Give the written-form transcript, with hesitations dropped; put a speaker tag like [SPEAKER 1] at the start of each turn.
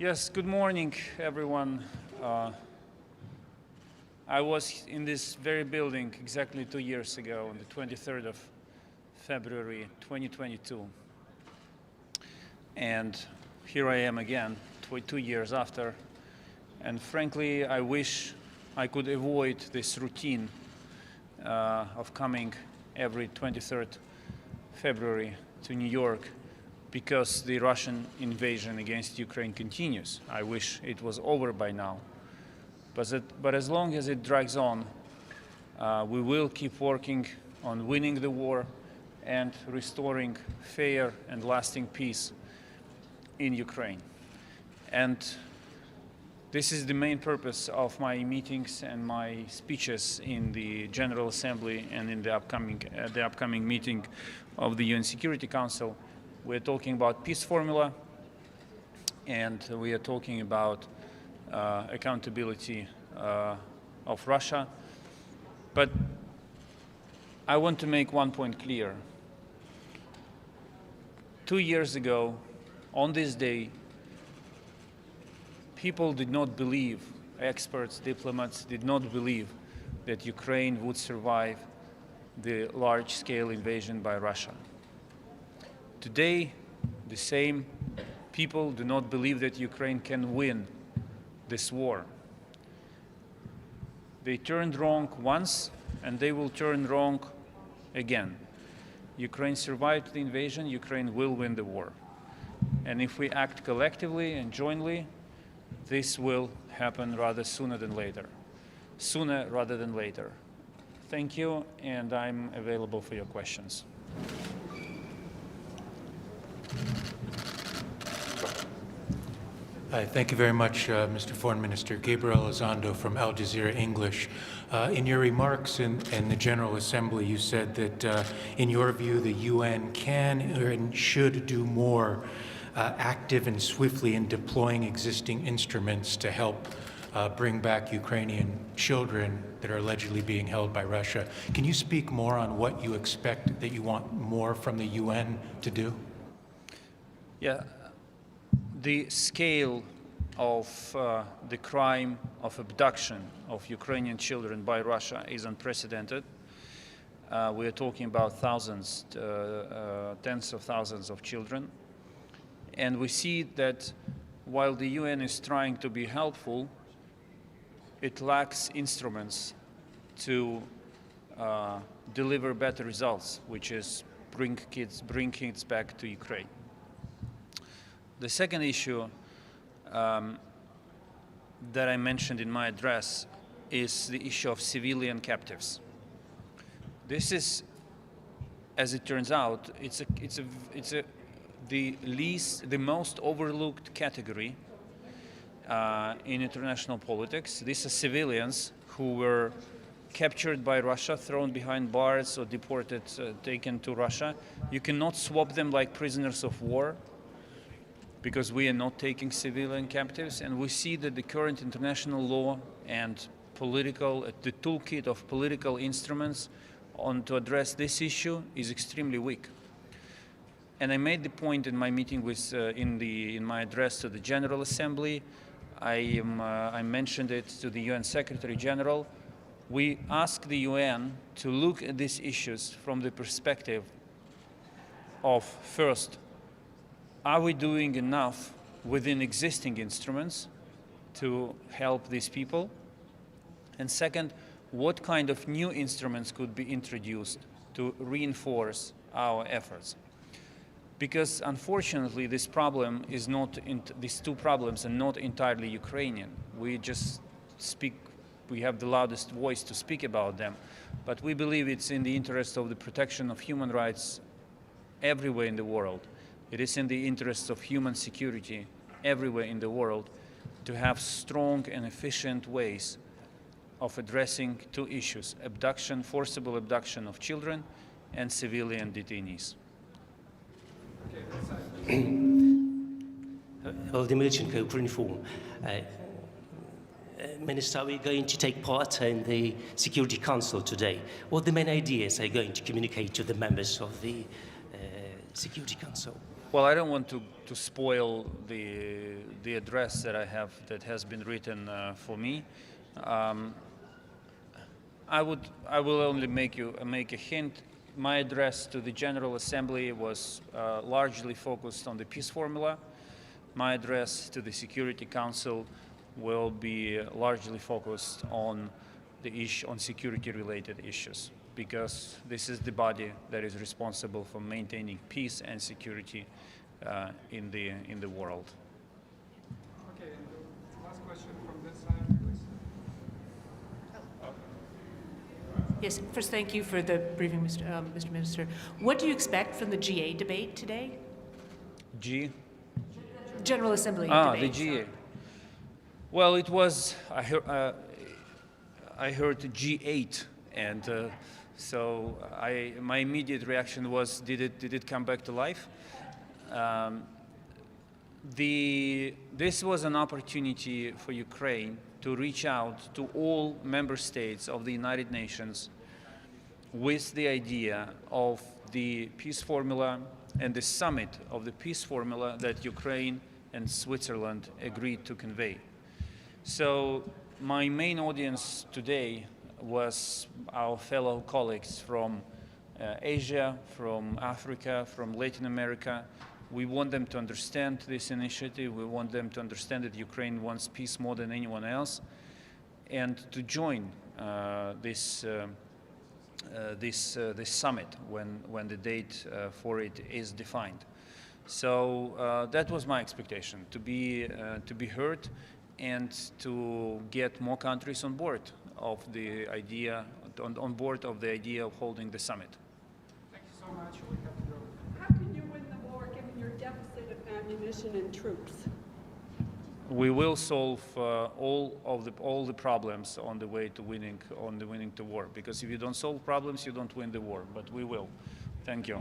[SPEAKER 1] Yes, good morning, everyone. I was in this very building exactly 2 years ago, on the 23rd of February 2022. And here I am again, 2 years after. And frankly, I wish I could avoid this routine of coming every 23rd February to New York, because the Russian invasion against Ukraine continues. I wish it was over by now. But as long as it drags on, we will keep working on winning the war and restoring fair and lasting peace in Ukraine. And this is the main purpose of my meetings and my speeches in the General Assembly and in the upcoming meeting of the UN Security Council. We're talking about peace formula, and we are talking about accountability of Russia. But I want to make one point clear. 2 years ago, on this day, people did not believe, experts, diplomats did not believe that Ukraine would survive the large-scale invasion by Russia. Today, the same people do not believe that Ukraine can win this war. They turned wrong once, and they will turn wrong again. Ukraine survived the invasion, Ukraine will win the war. And if we act collectively and jointly, this will happen rather sooner than later. Sooner rather than later. Thank you, and I'm available for your questions.
[SPEAKER 2] Thank you very much, Mr. Foreign Minister. Gabriel Elizondo from Al Jazeera English. In your remarks in the General Assembly, you said that, in your view, the UN can and should do more active and swiftly in deploying existing instruments to help bring back Ukrainian children that are allegedly being held by Russia. Can you speak more on what you expect that you want more from the UN to do?
[SPEAKER 1] Yeah. The scale of the crime of abduction of Ukrainian children by Russia is unprecedented. We are talking about thousands, tens of thousands of children. And we see that while the UN is trying to be helpful, it lacks instruments to deliver better results, which is bring kids back to Ukraine. The second issue that I mentioned in my address is the issue of civilian captives. This is, as it turns out, the most overlooked category in international politics. These are civilians who were captured by Russia, thrown behind bars, or deported, taken to Russia. You cannot swap them like prisoners of war, because we are not taking civilian captives, and we see that the current international law and the toolkit of political instruments to address this issue is extremely weak. And I made the point in my meeting in my address to the General Assembly. I mentioned it to the UN Secretary General. We ask the UN to look at these issues from the perspective of, first, are we doing enough within existing instruments to help these people? And second, what kind of new instruments could be introduced to reinforce our efforts? Because unfortunately, these two problems are not entirely Ukrainian. We have the loudest voice to speak about them, but we believe it's in the interest of the protection of human rights everywhere in the world. It is in the interest of human security everywhere in the world to have strong and efficient ways of addressing two issues: abduction, forcible abduction of children, and civilian detainees.
[SPEAKER 3] Volodymyr Milchenko, Ukrinform. Minister, are we going to take part in the Security Council today? What the main ideas are you going to communicate to the members of the Security Council?
[SPEAKER 1] Well, I don't want to spoil the address that I have that has been written for me. Um, I will only make a hint. My address to the General Assembly was largely focused on the peace formula. My address to the Security Council will be largely focused on on security-related issues, because this is the body that is responsible for maintaining peace and security in the world.
[SPEAKER 4] Okay, and the last question from this side, please.
[SPEAKER 5] Yes, first, thank you for the briefing, Mr. Minister. What do you expect from the GA debate today? General Assembly debate.
[SPEAKER 1] The GA. Well, it was, I heard G8, and so my immediate reaction was, did it come back to life? This was an opportunity for Ukraine to reach out to all member states of the United Nations with the idea of the peace formula and the summit of the peace formula that Ukraine and Switzerland agreed to convey. So my main audience today was our fellow colleagues from Asia, from Africa, from Latin America. We want them to understand this initiative. We want them to understand that Ukraine wants peace more than anyone else, and to join this summit when the date for it is defined. So that was my expectation, to be heard and to get more countries on board of the idea of holding the summit.
[SPEAKER 4] Thank you so much. We have to go.
[SPEAKER 6] How can you win the war given your deficit of ammunition and troops?
[SPEAKER 1] We will solve all the problems on the way to winning the war. Because if you don't solve problems, you don't win the war. But we will. Thank you.